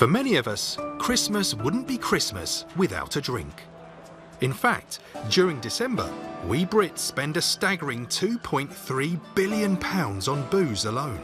For many of us, Christmas wouldn't be Christmas without a drink. In fact, during December, we Brits spend a staggering £2.3 billion on booze alone.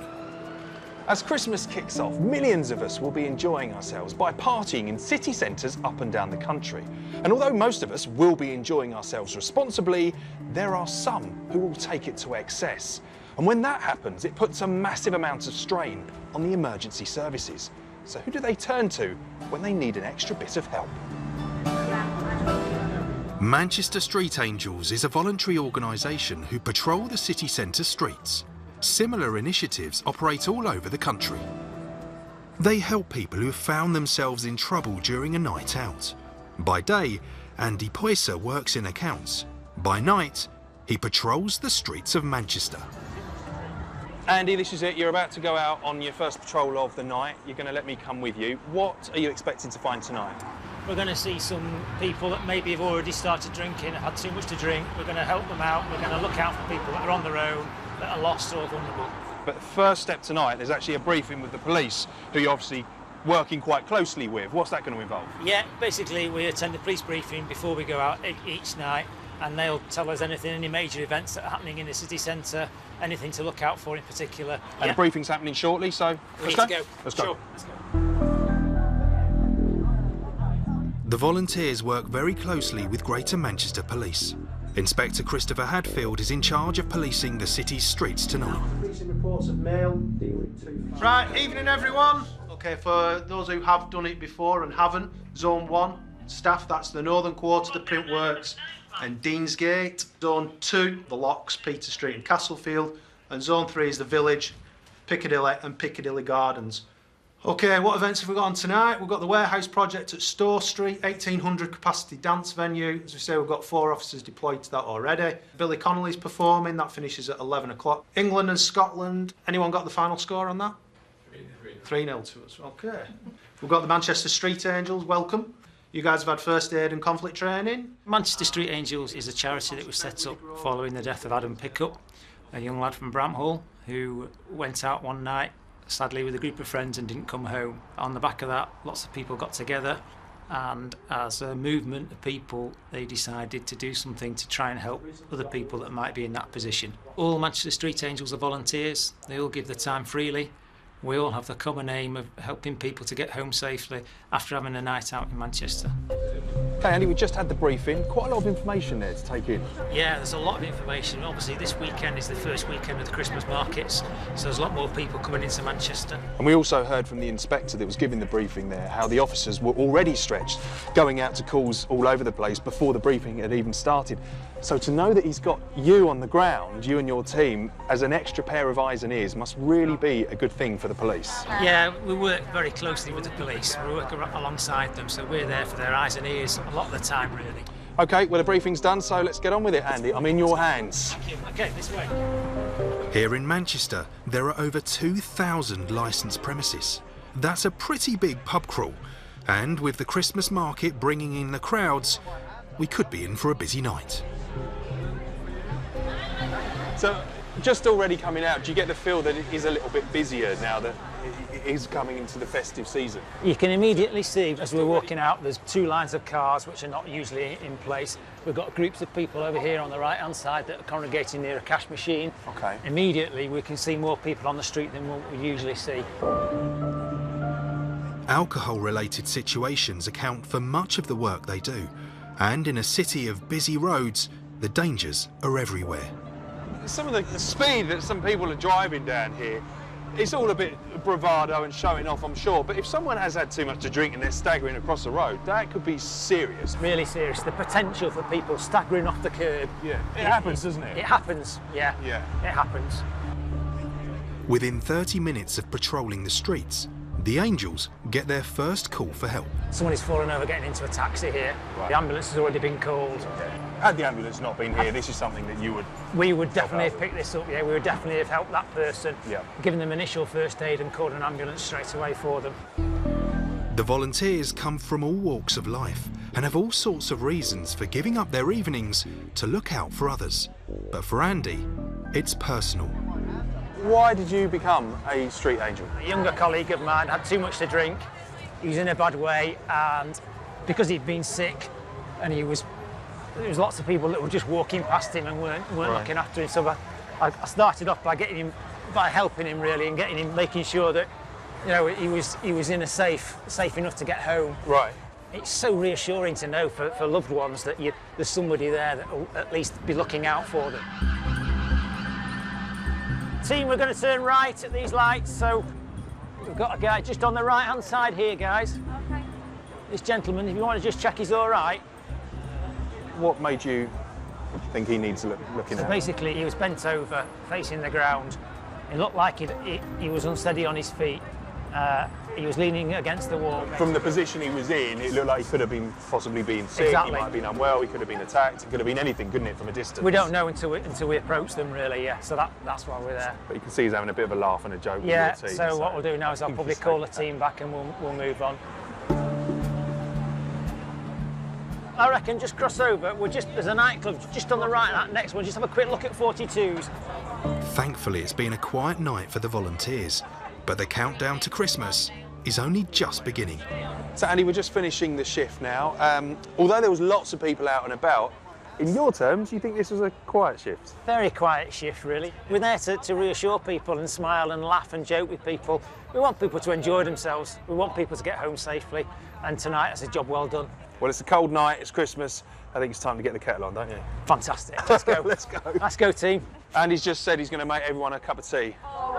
As Christmas kicks off, millions of us will be enjoying ourselves by partying in city centres up and down the country. And although most of us will be enjoying ourselves responsibly, there are some who will take it to excess. And when that happens, it puts a massive amount of strain on the emergency services. So who do they turn to when they need an extra bit of help? Manchester Street Angels is a voluntary organisation who patrol the city centre streets. Similar initiatives operate all over the country. They help people who have found themselves in trouble during a night out. By day, Andy Poyser works in accounts. By night, he patrols the streets of Manchester. Andy, this is it. You're about to go out on your first patrol of the night. You're going to let me come with you. What are you expecting to find tonight? We're going to see some people that maybe have already started drinking, had too much to drink. We're going to help them out. We're going to look out for people that are on their own, that are lost or vulnerable. But the first step tonight, there's actually a briefing with the police, who you're obviously working quite closely with. What's that going to involve? Yeah, basically we attend the police briefing before we go out each night, and they'll tell us anything, any major events that are happening in the city centre, anything to look out for in particular. And the briefing's happening shortly, so let's go. go. Let's go. Sure. Let's go. The volunteers work very closely with Greater Manchester Police. Inspector Christopher Hadfield is in charge of policing the city's streets tonight. Reports of mail. Right, evening everyone. Okay, for those who have done it before and haven't, Zone 1, staff, that's the northern quarter, the print works and Deansgate. Zone 2, the locks, Peter Street and Castlefield. And Zone 3 is the village, Piccadilly and Piccadilly Gardens. Okay, what events have we got on tonight? We've got the warehouse project at Store Street, 1,800 capacity dance venue. As we say, we've got 4 officers deployed to that already. Billy Connolly's performing, that finishes at 11 o'clock. England and Scotland, anyone got the final score on that? 3-0 to us, okay. We've got the Manchester Street Angels, welcome. You guys have had first aid and conflict training. Manchester Street Angels is a charity that was set up following the death of Adam Pickup, a young lad from Bramhall who went out one night, sadly with a group of friends, and didn't come home. On the back of that, lots of people got together, and as a movement of people, they decided to do something to try and help other people that might be in that position. All Manchester Street Angels are volunteers. They all give their time freely. We all have the common aim of helping people to get home safely after having a night out in Manchester. Okay, Andy, we just had the briefing. Quite a lot of information there to take in. Yeah, there's a lot of information. Obviously, this weekend is the first weekend of the Christmas markets, so there's a lot more people coming into Manchester. And we also heard from the inspector that was giving the briefing there how the officers were already stretched, going out to calls all over the place before the briefing had even started. So to know that he's got you on the ground, you and your team, as an extra pair of eyes and ears must really be a good thing for the police. Yeah, we work very closely with the police. We work alongside them, so we're there for their eyes and ears a lot of the time, really. OK, well, the briefing's done, so let's get on with it, Andy. I'm in your hands. Thank you. OK, this way. Here in Manchester, there are over 2,000 licensed premises. That's a pretty big pub crawl. And with the Christmas market bringing in the crowds, we could be in for a busy night. So, just already coming out, do you get the feel that it is a little bit busier now that it is coming into the festive season? You can immediately see, as we're walking out, there's 2 lines of cars which are not usually in place. We've got groups of people over here on the right-hand side that are congregating near a cash machine. OK. Immediately, we can see more people on the street than what we usually see. Alcohol-related situations account for much of the work they do. And in a city of busy roads, the dangers are everywhere. Some of the speed that some people are driving down here, it's all a bit bravado and showing off, I'm sure, but if someone has had too much to drink and they're staggering across the road, that could be serious. Really serious. The potential for people staggering off the curb. Yeah, it happens, doesn't it? It happens, yeah. Yeah. It happens. Within 30 minutes of patrolling the streets, the Angels get their first call for help. Someone is falling over getting into a taxi here. Right. The ambulance has already been called. Had the ambulance not been here, this is something that you would... We would definitely have picked this up, yeah. We would definitely have helped that person, given them initial first aid and called an ambulance straight away for them. The volunteers come from all walks of life and have all sorts of reasons for giving up their evenings to look out for others. But for Andy, it's personal. Why did you become a street angel? A younger colleague of mine had too much to drink. he was in a bad way, and because he'd been sick, and there was lots of people that were just walking past him and weren't looking after him. So I started off by helping him really, and making sure that, you know, he was in a safe enough to get home. Right. It's so reassuring to know for loved ones that there's somebody there that will at least be looking out for them. Team, we're going to turn right at these lights, so we've got a guy just on the right-hand side here, guys. Okay. This gentleman, if you want to just check he's all right. What made you think he needs looking at? Basically, he was bent over, facing the ground. It looked like he was unsteady on his feet. He was leaning against the wall. From the position he was in, it looked like he could have been possibly been sick, exactly. He might have been unwell, he could have been attacked, it could have been anything, couldn't it, from a distance? We don't know until we approach them, really, yeah. So that's why we're there. But you can see he's having a bit of a laugh and a joke with your team. So what we'll do now is I'll probably call the team back and we'll move on. I reckon just cross over. There's a nightclub just on the right, that next one. Just have a quick look at 42s. Thankfully, it's been a quiet night for the volunteers, but the countdown to Christmas is only just beginning. So Andy, we're just finishing the shift now. Although there was lots of people out and about, in your terms, you think this was a quiet shift? Very quiet shift, really. We're there to reassure people and smile and laugh and joke with people. We want people to enjoy themselves. We want people to get home safely. And tonight, it's a job well done. Well, it's a cold night, it's Christmas. I think it's time to get the kettle on, don't you? Fantastic. Let's go. Let's go. Let's go, team. Andy's just said he's going to make everyone a cup of tea. Oh,